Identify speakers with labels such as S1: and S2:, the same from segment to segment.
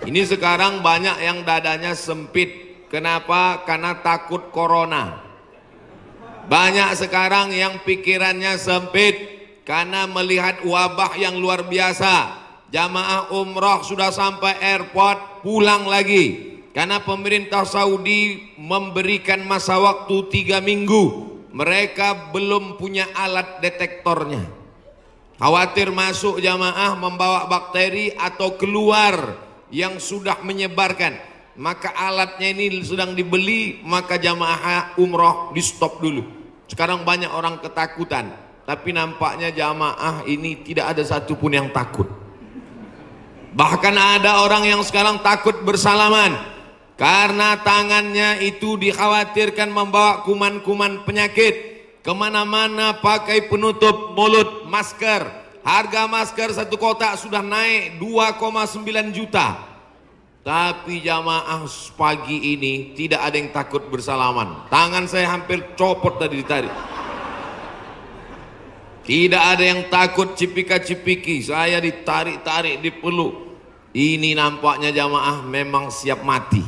S1: Ini sekarang banyak yang dadanya sempit. Kenapa? Karena takut corona. Banyak sekarang yang pikirannya sempit karena melihat wabah yang luar biasa. Jamaah umrah sudah sampai airport, pulang lagi. Karena pemerintah Saudi memberikan masa waktu 3 minggu. Mereka belum punya alat detektornya. Khawatir masuk jamaah membawa bakteri atau keluar yang sudah menyebarkan. Maka alatnya ini sedang dibeli, maka jamaah umrah di stop dulu. Sekarang banyak orang ketakutan, tapi nampaknya jamaah ini tidak ada satupun yang takut. Bahkan ada orang yang sekarang takut bersalaman karena tangannya itu dikhawatirkan membawa kuman-kuman penyakit. Kemana-mana pakai penutup mulut, masker. Harga masker satu kotak sudah naik 2,9 juta. Tapi jamaah pagi ini tidak ada yang takut bersalaman. Tangan saya hampir copot tadi ditarik. Tidak ada yang takut cipika-cipiki. Saya ditarik-tarik, dipeluk. Ini nampaknya jamaah memang siap mati.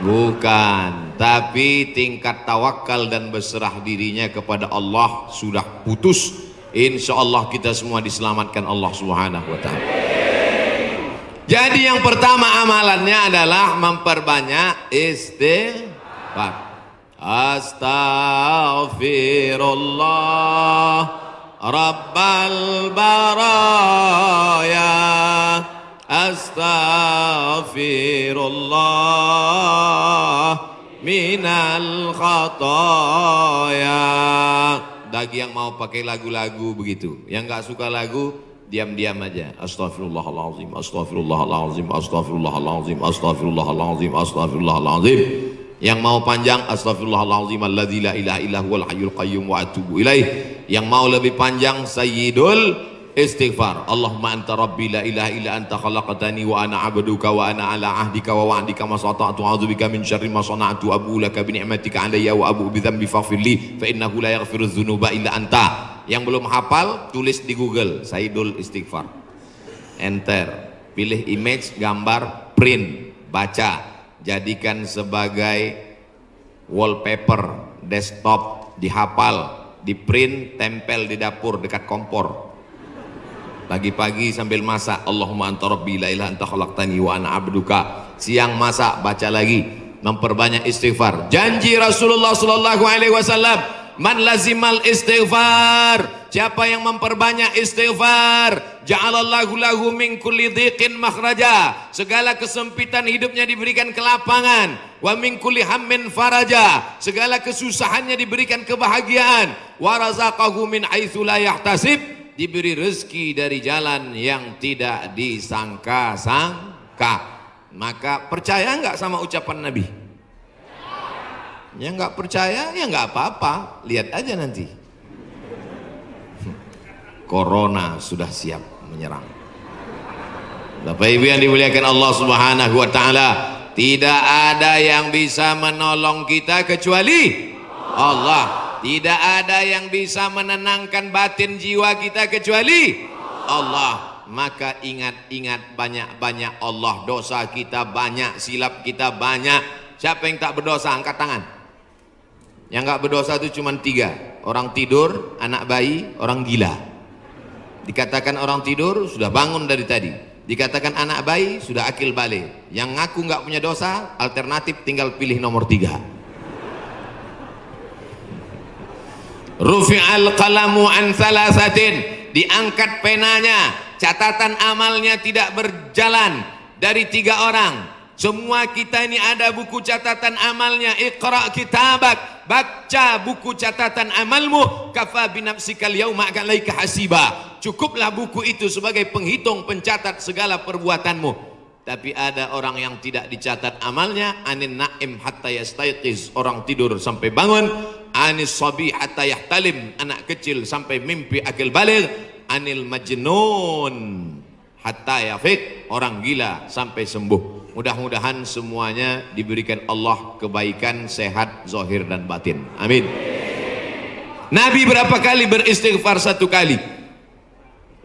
S1: Bukan, tapi tingkat tawakal dan berserah dirinya kepada Allah sudah putus. Insya Allah kita semua diselamatkan Allah Subhanahu wa ta'ala. Jadi yang pertama amalannya adalah memperbanyak istighfar. Astaghfirullah Rabbal baraya, astaghfirullah minal khataya. Bagi yang mau pakai lagu-lagu begitu, yang nggak suka lagu diam-diam aja. Astaghfirullahaladzim, astaghfirullahaladzim, astaghfirullahaladzim, astaghfirullahaladzim, astaghfirullahaladzim. Yang mau panjang, astaghfirullahaladzim alladzi la ilaha illa huwal hayyul qayyum wa atubu ilaih. Yang mau lebih panjang, sayyidul istighfar. Allahumma anta rabbi la ilaha illa anta khalaqtani wa ana abduka wa ana ala ahdika wa wa'dika ma sata'tu a'udzubika min syarri ma sana'tu abu laka bi ni'matika alayya wa abu bi dzambi faghfirli fa innahu la yaghfiru dzunuba illa anta. Yang belum hafal tulis di Google Sayyidul Istighfar, enter, pilih image, gambar, print, baca, jadikan sebagai wallpaper desktop, dihafal, di print, tempel di dapur dekat kompor. Pagi-pagi sambil masak, Allahumma anta rabbi la ilaha anta khalaqtani wa ana abduka. Siang masak, baca lagi, memperbanyak istighfar. Janji Rasulullah sallallahu alaihi wasallam, man lazimal istighfar, siapa yang memperbanyak istighfar, ja'alallahu lahu min kulli dhiqin makhraja, segala kesempitan hidupnya diberikan kelapangan, wa min kulli hammin faraja, segala kesusahannya diberikan kebahagiaan, wa razaqahu min haitsu la yahtasib, diberi rezeki dari jalan yang tidak disangka-sangka. Maka percaya enggak sama ucapan Nabi? Yang nggak percaya ya nggak apa-apa, lihat aja nanti. Corona sudah siap menyerang. Bapak Ibu yang dimuliakan Allah Subhanahu wa ta'ala, tidak ada yang bisa menolong kita kecuali Allah. Tidak ada yang bisa menenangkan batin jiwa kita kecuali Allah. Maka ingat-ingat banyak-banyak Allah. Dosa kita banyak, silap kita banyak. Siapa yang tak berdosa angkat tangan. Yang nggak berdosa itu cuma 3. Orang tidur, anak bayi, orang gila. Dikatakan orang tidur sudah bangun dari tadi. Dikatakan anak bayi sudah akil balik. Yang ngaku nggak punya dosa, alternatif tinggal pilih nomor 3. Rufi'al qalamu an thalathatin, diangkat penanya, catatan amalnya tidak berjalan dari 3 orang. Semua kita ini ada buku catatan amalnya. Iqra kitabak, baca buku catatan amalmu. Kafa binafsikal yauma alaika hasiba. Cukuplah buku itu sebagai penghitung, pencatat segala perbuatanmu. Tapi ada orang yang tidak dicatat amalnya. Anin naim hatta yastayqiz, orang tidur sampai bangun. Anis sabi hatta yahtalim, anak kecil sampai mimpi akil baligh. Anil majnun hatta yafiq, orang gila sampai sembuh. Mudah-mudahan semuanya diberikan Allah kebaikan, sehat, zahir dan batin. Amin. Nabi berapa kali beristighfar? 1 kali.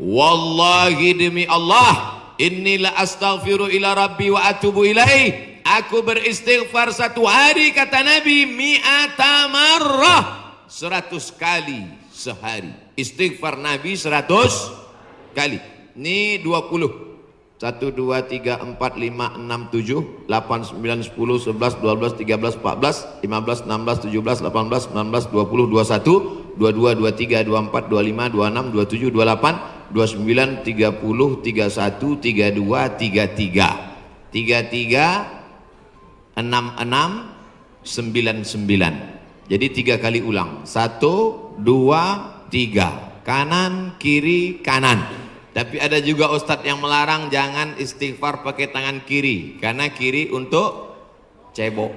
S1: Wallahi demi Allah, Inni la astaghfiru ila rabbi wa atubu ilaih. Aku beristighfar satu hari, kata Nabi, mi'ata marrah, 100 kali sehari. Istighfar Nabi 100 kali. Ini 20. 1, 2, 3, 4, 5, 6, 7, 8, 9, 10, 11, 12, 13, 14, 15, 16, 17, 18, 19, 20, 21, 22, 23, 24, 25, 26, 27, 28, 29, 30, 31, 32, 33, 33, 66, 99. Jadi 3 kali ulang. 1, 2, 3. Kanan, kiri, kanan. Tapi ada juga ustadz yang melarang jangan istighfar pakai tangan kiri, karena kiri untuk cebok.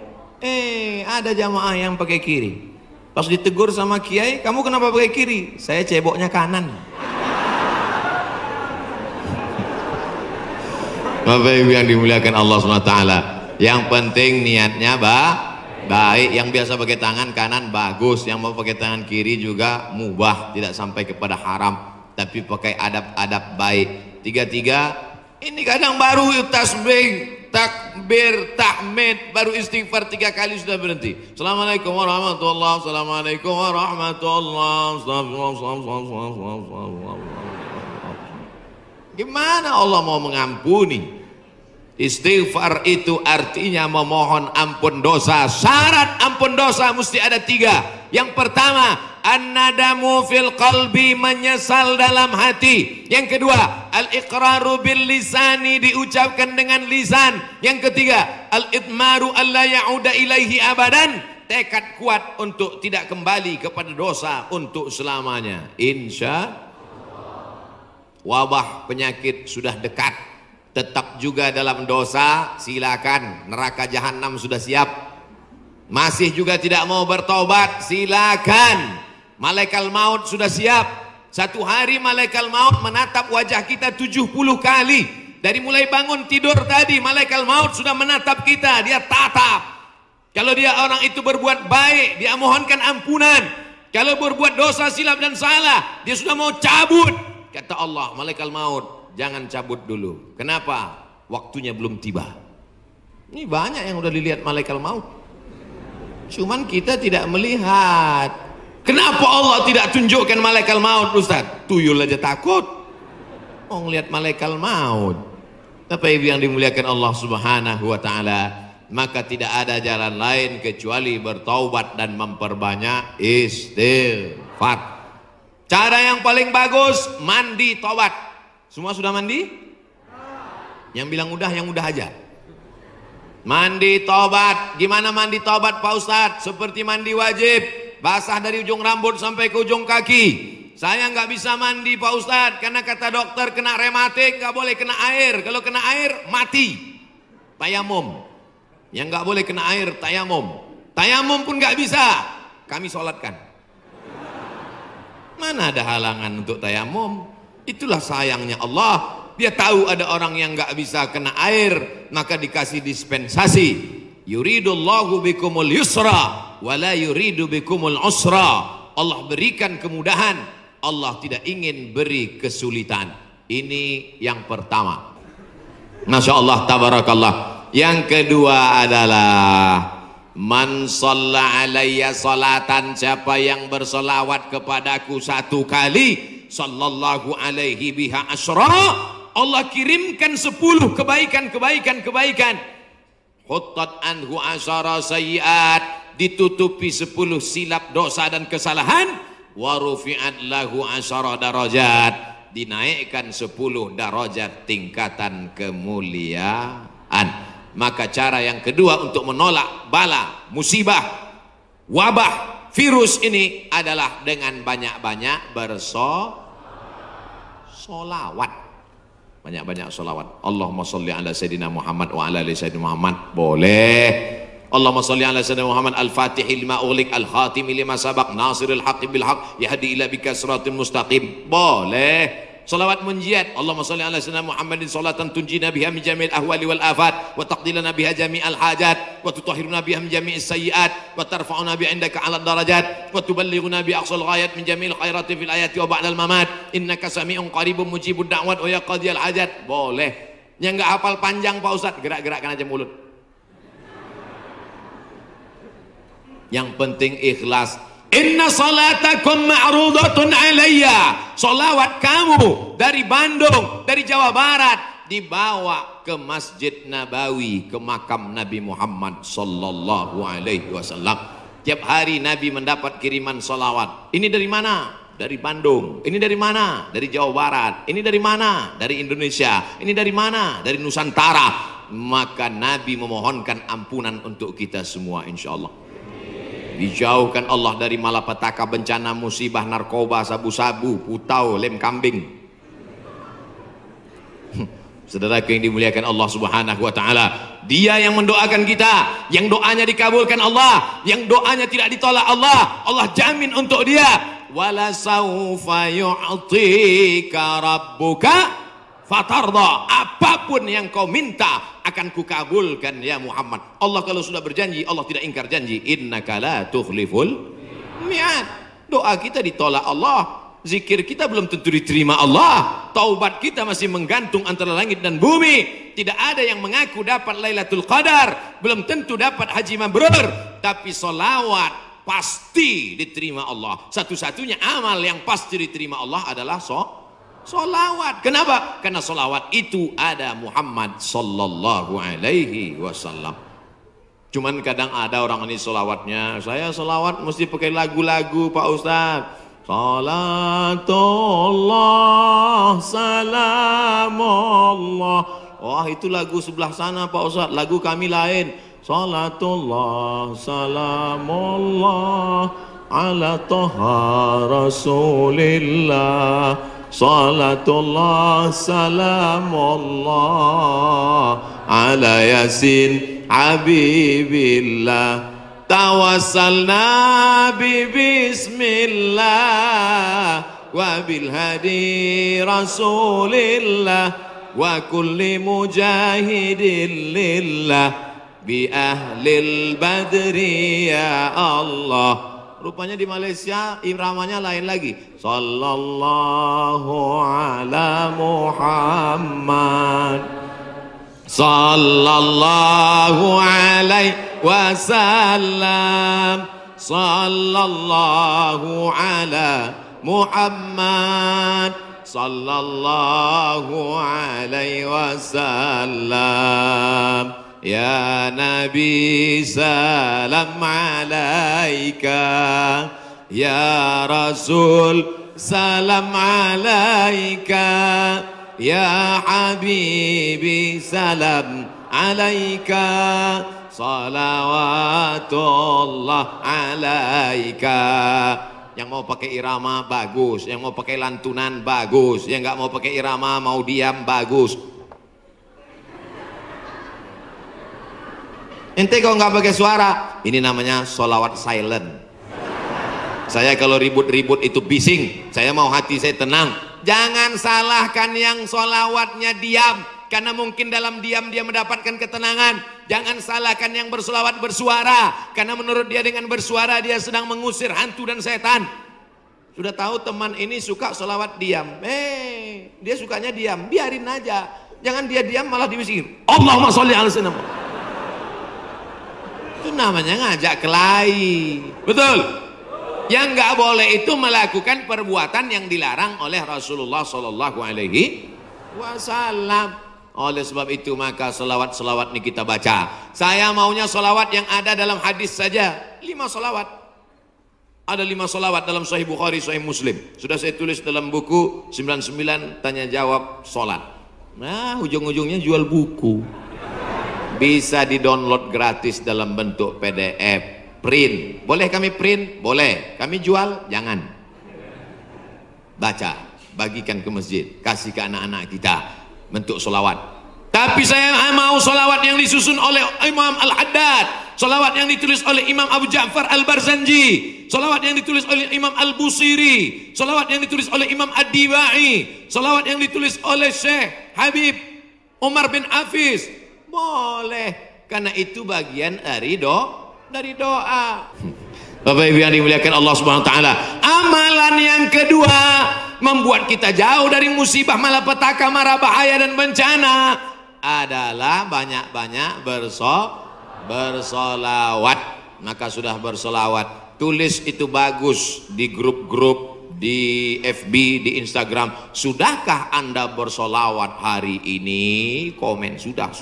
S1: Ada jamaah yang pakai kiri. Pas ditegur sama kiai, kamu kenapa pakai kiri? Saya ceboknya kanan. Bapak Ibu yang dimuliakan Allah SWT, yang penting niatnya baik. Yang biasa pakai tangan kanan bagus, yang mau pakai tangan kiri juga mubah, tidak sampai kepada haram, tapi pakai adab-adab baik. 33. Ini kadang baru tasbih, takbir, tahmid, baru istighfar 3 kali sudah berhenti. Assalamualaikum warahmatullahi wabarakatuh. Assalamualaikum warahmatullahi wabarakatuh. Gimana Allah mau mengampuni? Istighfar itu artinya memohon ampun dosa. Syarat ampun dosa mesti ada 3. Yang pertama, an-nadamu fil qalbi, menyesal dalam hati. Yang kedua, al-iqraru bil lisani, diucapkan dengan lisan. Yang ketiga, al-idmaru alla ya'uda ilaihi abadan, tekad kuat untuk tidak kembali kepada dosa untuk selamanya. Insya wabah penyakit sudah dekat, tetap juga dalam dosa, silakan, neraka jahanam sudah siap. Masih juga tidak mau bertobat, silakan, malaikat maut sudah siap. Satu hari malaikat maut menatap wajah kita 70 kali. Dari mulai bangun tidur tadi, malaikat maut sudah menatap kita, dia tatap. Kalau dia orang itu berbuat baik, dia mohonkan ampunan. Kalau berbuat dosa, silap dan salah, dia sudah mau cabut. Kata Allah, malaikat maut, jangan cabut dulu. Kenapa? Waktunya belum tiba. Ini banyak yang udah dilihat malaikat maut, cuman kita tidak melihat. Kenapa Allah tidak tunjukkan malaikat maut, Ustaz? Tuyul aja takut mau ngelihat malaikat maut. Tapi yang dimuliakan Allah Subhanahu wa taala, maka tidak ada jalan lain kecuali bertaubat dan memperbanyak istighfar. Cara yang paling bagus, mandi taubat. Semua sudah mandi? Yang bilang udah, yang udah aja. Mandi taubat. Gimana mandi taubat Pak Ustadz? Seperti mandi wajib, basah dari ujung rambut sampai ke ujung kaki. Saya nggak bisa mandi Pak Ustadz, karena kata dokter kena rematik, nggak boleh kena air. Kalau kena air mati. Tayamum. Yang nggak boleh kena air tayamum. Tayamum pun nggak bisa, kami sholatkan. Mana ada halangan untuk tayamum? Itulah sayangnya Allah. Dia tahu ada orang yang nggak bisa kena air, maka dikasih dispensasi. Yuridullahu bikumul yusra wa la yuridu bikumul usra. Allah berikan kemudahan, Allah tidak ingin beri kesulitan. Ini yang pertama. Masya Allah, tabarakallah. Yang kedua adalah man shalla alayya salatan, siapa yang bersolawat kepadaku 1 kali, sallallahu alaihi biha asyra, Allah kirimkan 10 kebaikan. Huttat anhu asyara sayyiat, ditutupi 10 silap dosa dan kesalahan. Wa rufi'at lahu asyara darajat, dinaikkan 10 darajat tingkatan kemuliaan. Maka cara yang kedua untuk menolak bala, musibah, wabah, virus ini adalah dengan banyak-banyak bersolawat. Banyak-banyak solawat. Allahumma salli ala Sayyidina Muhammad wa ala ali Sayyidina Muhammad. Boleh. Allahumma salli ala Sayyidina Muhammad al-Fatihil lima ughliq al-khatimi lima sabaq nasiril haqqi bil haqq yahdi ila bika siratal mustaqim. Boleh. Salawat munjiat. Allahumma salli ala sayyidina Muhammadin salatan tunjina biha min jami'il ahwali wal afat wa taqdilana biha jami'al hajat wa tutahhiruna biha min jami'is sayyiat wa tarfa'una bi 'indaka 'ala darajat wa tuballighuna bi aqsal ghayat min jami'il khairati fil ayati wa ba'dal mamat innaka sami'un qaribun mujibud da'wat wa ya qadiyal hajat. Boleh. Yang nggak hafal panjang Pak Ustadz, gerak-gerakkan aja mulut. Yang penting ikhlas. Inna salatakum ma'rudatun alayya. Salawat kamu dari Bandung, dari Jawa Barat, dibawa ke Masjid Nabawi, ke makam Nabi Muhammad sallallahu alaihi wasallam. Tiap hari Nabi mendapat kiriman salawat. Ini dari mana? Dari Bandung. Ini dari mana? Dari Jawa Barat. Ini dari mana? Dari Indonesia. Ini dari mana? Dari Nusantara. Maka Nabi memohonkan ampunan untuk kita semua, insya Allah. Dijauhkan Allah dari malapetaka, bencana, musibah, narkoba, sabu-sabu, putau, lem kambing. Saudaraku yang dimuliakan Allah Subhanahu wa taala, Dia yang mendoakan kita, yang doanya dikabulkan Allah, yang doanya tidak ditolak Allah. Allah jamin untuk dia. Wala saufa yu'tika rabbuka fatarda. Apapun yang kau minta akan kukabulkan ya Muhammad. Allah kalau sudah berjanji, Allah tidak ingkar janji. Innaka la tukhliful mi'ad. Doa kita ditolak Allah, zikir kita belum tentu diterima Allah, taubat kita masih menggantung antara langit dan bumi. Tidak ada yang mengaku dapat Lailatul Qadar, belum tentu dapat haji mabrur, tapi solawat pasti diterima Allah. Satu-satunya amal yang pasti diterima Allah adalah solawat. Kenapa? Karena solawat itu ada Muhammad sallallahu alaihi wasallam. Cuman kadang ada orang ini solawatnya, saya solawat mesti pakai lagu-lagu Pak Ustadz. Salatullah salamullah. Wah, itu lagu sebelah sana Pak Ustadz, lagu kami lain. Salatullah salamullah ala toha rasulillah. Salatullah salamullah ala yasin habibillah. Tawassalna bi bismillah wa bil hadi rasulillah wa kulli mujahidin lillah bi ahlil badri ya Allah. Rupanya di Malaysia iramanya lain lagi. Sallallahu ala Muhammad sallallahu alaihi wasallam. Sallallahu ala Muhammad sallallahu alaihi wasallam. Ya Nabi salam alaika, ya Rasul salam alaika, ya Habibi salam alaika, salawatullah alaika. Yang mau pakai irama bagus, yang mau pakai lantunan bagus, yang nggak mau pakai irama mau diam bagus. Ente kalau nggak pakai suara, ini namanya solawat silent. Saya kalau ribut-ribut itu bising, saya mau hati saya tenang. Jangan salahkan yang solawatnya diam, karena mungkin dalam diam dia mendapatkan ketenangan. Jangan salahkan yang bersolawat bersuara, karena menurut dia dengan bersuara dia sedang mengusir hantu dan setan. Sudah tahu teman ini suka solawat diam, dia sukanya diam, biarin aja. Jangan dia diam malah diusir. Allahumma sholli ala sayyidina. Itu namanya ngajak kelahi. Betul? Yang nggak boleh itu melakukan perbuatan yang dilarang oleh Rasulullah Sallallahu Alaihi Wasallam. Oleh sebab itu maka selawat-selawat ini kita baca. Saya maunya selawat yang ada dalam hadis saja. 5 selawat. Ada 5 selawat dalam Sahih Bukhari, Sahih Muslim. Sudah saya tulis dalam buku 99 tanya jawab sholat. Nah, ujung-ujungnya jual buku. Bisa di-download gratis dalam bentuk PDF. Print, boleh kami print? Boleh. Kami jual? Jangan. Baca, bagikan ke masjid, kasih ke anak-anak kita bentuk solawat. Tapi saya mau solawat yang disusun oleh Imam Al-Haddad, solawat yang ditulis oleh Imam Abu Ja'far Al-Barzanji, solawat yang ditulis oleh Imam Al-Busiri, solawat yang ditulis oleh Imam Ad-Dibai, solawat yang ditulis oleh Syekh Habib Umar bin Hafiz. Boleh, karena itu bagian dari doa. Bapak Ibu yang dimuliakan Allah Subhanahu wa taala. Amalan yang kedua membuat kita jauh dari musibah, malapetaka, mara bahaya dan bencana. adalah banyak-banyak bersolawat. Maka sudah bersolawat, tulis itu bagus di grup-grup, di FB, di Instagram. Sudahkah Anda bersolawat hari ini? Komen sudah.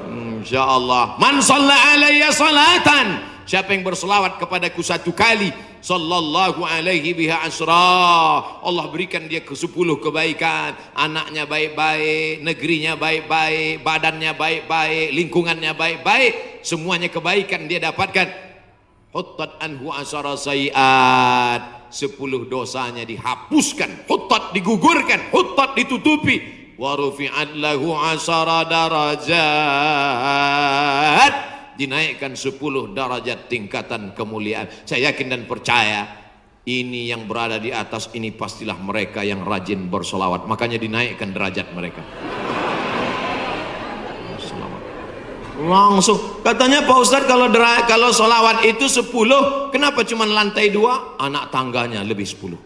S1: Insya Allah. Man shalla alayya salatan, siapa yang berselawat kepadaku satu kali, sallallahu alaihi biha asra, Allah berikan dia ke 10 kebaikan. Anaknya baik-baik, negerinya baik-baik, badannya baik-baik, lingkungannya baik-baik, semuanya kebaikan dia dapatkan. Huttat anhu asara sayiat, 10 dosanya dihapuskan. Huttat digugurkan, huttat ditutupi. Wa rufi'at lahu asara darajat, dinaikkan 10 derajat tingkatan kemuliaan. Saya yakin dan percaya ini yang berada di atas ini pastilah mereka yang rajin bersolawat, makanya dinaikkan derajat mereka. Langsung katanya Pak Ustadz, kalau solawat itu 10, kenapa cuma lantai 2? Anak tangganya lebih 10.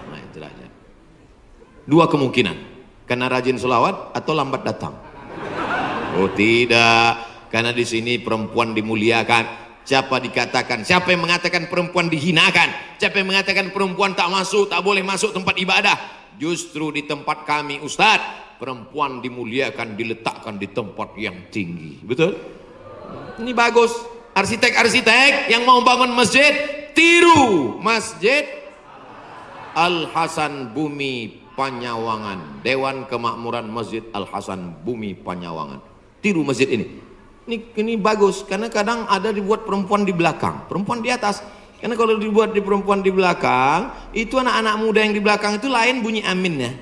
S1: Nah itu derajat. 2 kemungkinan, karena rajin solawat atau lambat datang. Oh tidak, karena di sini perempuan dimuliakan. Siapa yang mengatakan perempuan dihinakan? Siapa yang mengatakan perempuan tak boleh masuk tempat ibadah? Justru di tempat kami Ustadz, perempuan dimuliakan, diletakkan di tempat yang tinggi. Betul? Ini bagus. Arsitek-arsitek yang mau bangun masjid, tiru Masjid Al-Hasan Bumi Panyawangan, Dewan Kemakmuran Masjid Al-Hasan Bumi Panyawangan. Tiru masjid ini. Ini bagus, karena kadang ada dibuat perempuan di belakang, perempuan di atas. Karena kalau dibuat di perempuan di belakang, itu anak-anak muda yang di belakang itu lain bunyi aminnya.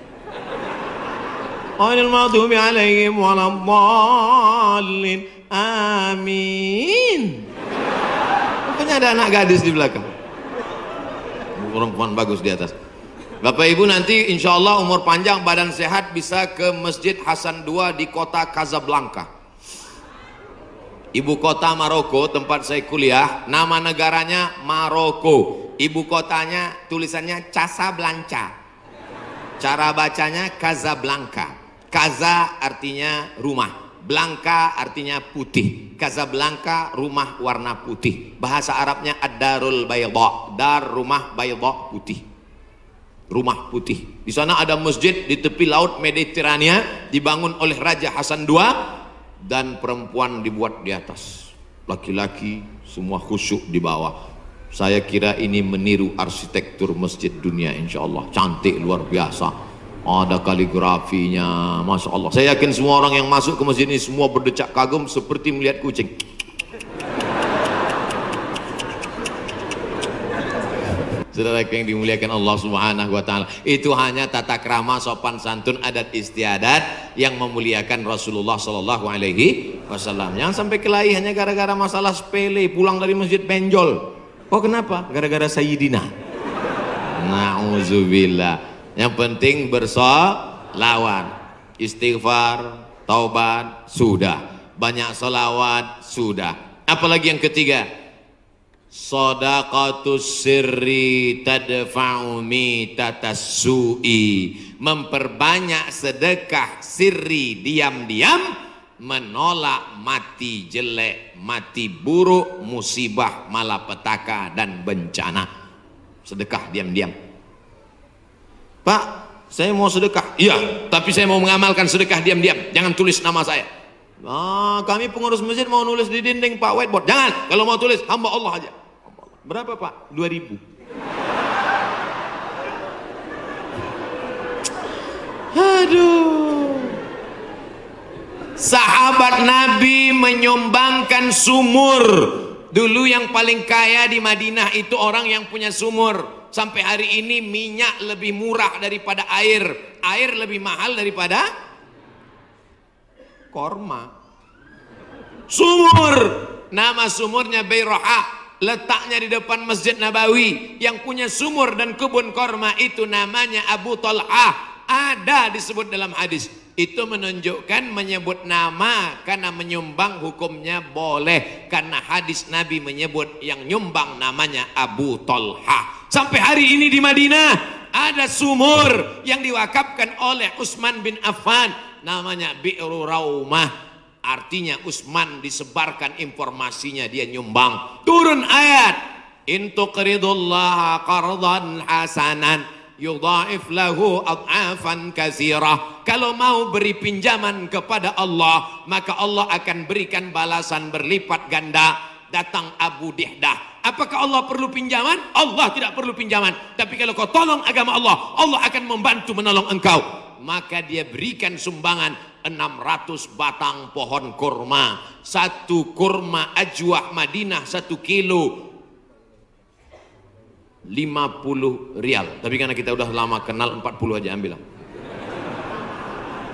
S1: Ghairil maghdubi alaihim waladdallin. Amin. Rupanya ada anak gadis di belakang. Perempuan bagus di atas. Bapak Ibu nanti insya Allah umur panjang, badan sehat, bisa ke Masjid Hasan II di kota Casablanca, ibu kota Maroko, tempat saya kuliah. Nama negaranya Maroko, ibu kotanya tulisannya Casablanca, cara bacanya Casablanca. Casa artinya rumah, Blanca artinya putih. Casablanca rumah warna putih. Bahasa Arabnya ad-darul bayda, dar rumah, bayda putih, rumah putih. Di sana ada masjid di tepi laut Mediterania, dibangun oleh Raja Hasan II, dan perempuan dibuat di atas, laki-laki semua khusyuk di bawah. Saya kira ini meniru arsitektur masjid dunia, insya Allah cantik luar biasa. Ada kaligrafinya, masya Allah. Saya yakin semua orang yang masuk ke masjid ini semua berdecak kagum seperti melihat kucing. Saudara yang dimuliakan Allah Subhanahu wa taala, itu hanya tata krama, sopan santun, adat istiadat yang memuliakan Rasulullah sallallahu alaihi wasallam. Jangan sampai kelahi hanya gara-gara masalah sepele, pulang dari masjid benjol. Oh kenapa? Gara-gara Sayyidina. Nauzubillah. Yang penting bersolawat, istighfar, taubat, sudah. Banyak solawat, sudah. Apalagi yang ketiga, shadaqatus sirri tadfa'u mitatas su'i, memperbanyak sedekah sirri, diam-diam, menolak mati jelek, mati buruk, musibah, malapetaka dan bencana. Sedekah diam-diam. Pak, saya mau sedekah. Iya, tapi saya mau mengamalkan sedekah diam-diam. Jangan tulis nama saya. Kami pengurus masjid mau nulis di dinding Pak, whiteboard. Jangan, kalau mau tulis hamba Allah aja. Berapa Pak? 2.000. Aduh. Sahabat Nabi menyumbangkan sumur. Dulu yang paling kaya di Madinah itu orang yang punya sumur. Sampai hari ini minyak lebih murah daripada air. Air lebih mahal daripada korma. Sumur, nama sumurnya Bayroha, letaknya di depan Masjid Nabawi. Yang punya sumur dan kebun korma itu namanya Abu Talhah. Ada disebut dalam hadis. Itu menunjukkan menyebut nama karena menyumbang hukumnya boleh. Karena hadis Nabi menyebut yang nyumbang namanya Abu Talhah. Sampai hari ini di Madinah ada sumur yang diwakafkan oleh Utsman bin Affan, namanya Bi'ru Raumah. Artinya Utsman disebarkan informasinya, dia nyumbang. Turun ayat, in tuqridullaha qardan hasanan yudha'if lahu ad'afan katsirah. Kalau mau beri pinjaman kepada Allah, maka Allah akan berikan balasan berlipat ganda. Datang Abu Dihdah, apakah Allah perlu pinjaman? Allah tidak perlu pinjaman. Tapi kalau kau tolong agama Allah, Allah akan membantu menolong engkau. Maka dia berikan sumbangan 600 batang pohon kurma. Satu kurma ajwah Madinah 1 kilo 50 rial. Tapi karena kita udah lama kenal, 40 aja ambil lah.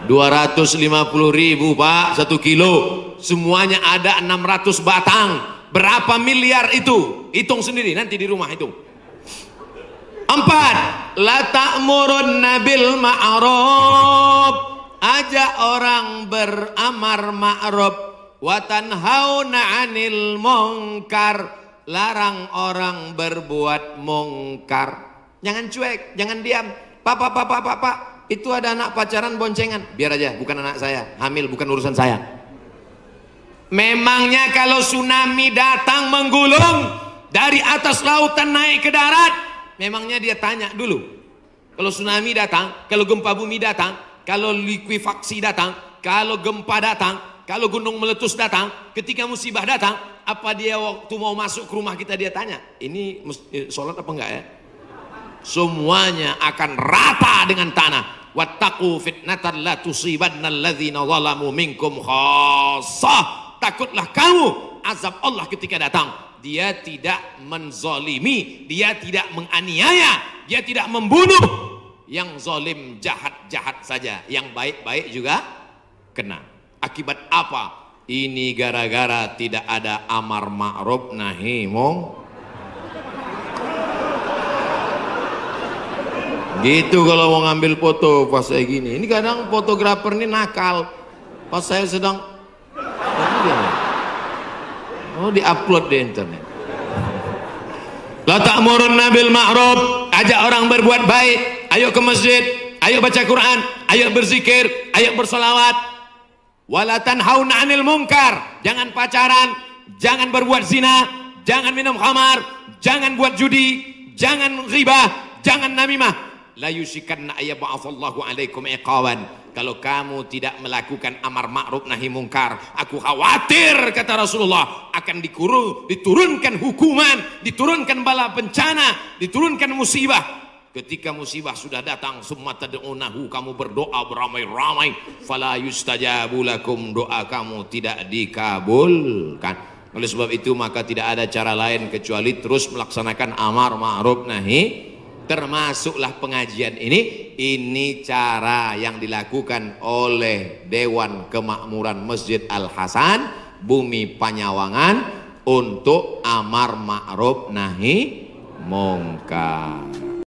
S1: 250.000 Pak 1 kilo. Semuanya ada 600 batang. Berapa miliar itu? Hitung sendiri nanti di rumah hitung. 4. La ta'murunna bil ma'ruf. Ajak orang beramar ma'ruf. Wa tanhauna 'anil munkar. Larang orang berbuat mungkar. Jangan cuek, jangan diam. Pak, itu ada anak pacaran boncengan. Biar aja, bukan anak saya. Hamil bukan urusan saya. Memangnya kalau tsunami datang menggulung dari atas lautan naik ke darat, memangnya dia tanya dulu? Kalau tsunami datang, kalau gempa bumi datang, kalau likuifaksi datang, kalau gempa datang, kalau gunung meletus datang, ketika musibah datang, apa dia waktu mau masuk ke rumah kita dia tanya, ini sholat apa enggak ya? Semuanya akan rata dengan tanah. Wattaqu fitnatan la tusibanna alladzina zalamu minkum khassah. Takutlah kamu azab Allah ketika datang. Dia tidak menzolimi, dia tidak menganiaya, dia tidak membunuh. Yang zalim jahat-jahat saja, yang baik-baik juga kena. Akibat apa? Ini gara-gara tidak ada amar ma'ruf nahi munkar. Gitu kalau mau ngambil foto pas saya gini. Ini kadang fotografer ini nakal. Pas saya sedang diupload di internet. La ta'murunna bil ma'ruf. Ajak orang berbuat baik. Ayo ke masjid, ayo baca Quran, ayo berzikir, ayo bersolawat. Wala tanhauna 'anil munkar. Jangan pacaran, jangan berbuat zina, jangan minum khamar, jangan buat judi, jangan ghibah, jangan namimah. La yusikanna ayyab'atsallahu 'alaikum iqaban. Kalau kamu tidak melakukan amar ma'ruf nahi mungkar, aku khawatir, kata Rasulullah, akan diturunkan hukuman, diturunkan bala bencana, diturunkan musibah. Ketika musibah sudah datang, summa tad'unahu, kamu berdoa beramai-ramai, fala yustajabu lakum, doa kamu tidak dikabulkan. Oleh sebab itu maka tidak ada cara lain kecuali terus melaksanakan amar ma'ruf nahi. Termasuklah pengajian ini cara yang dilakukan oleh Dewan Kemakmuran Masjid Al-Hasan Bumi Panyawangan untuk amar ma'ruf nahi mungkar.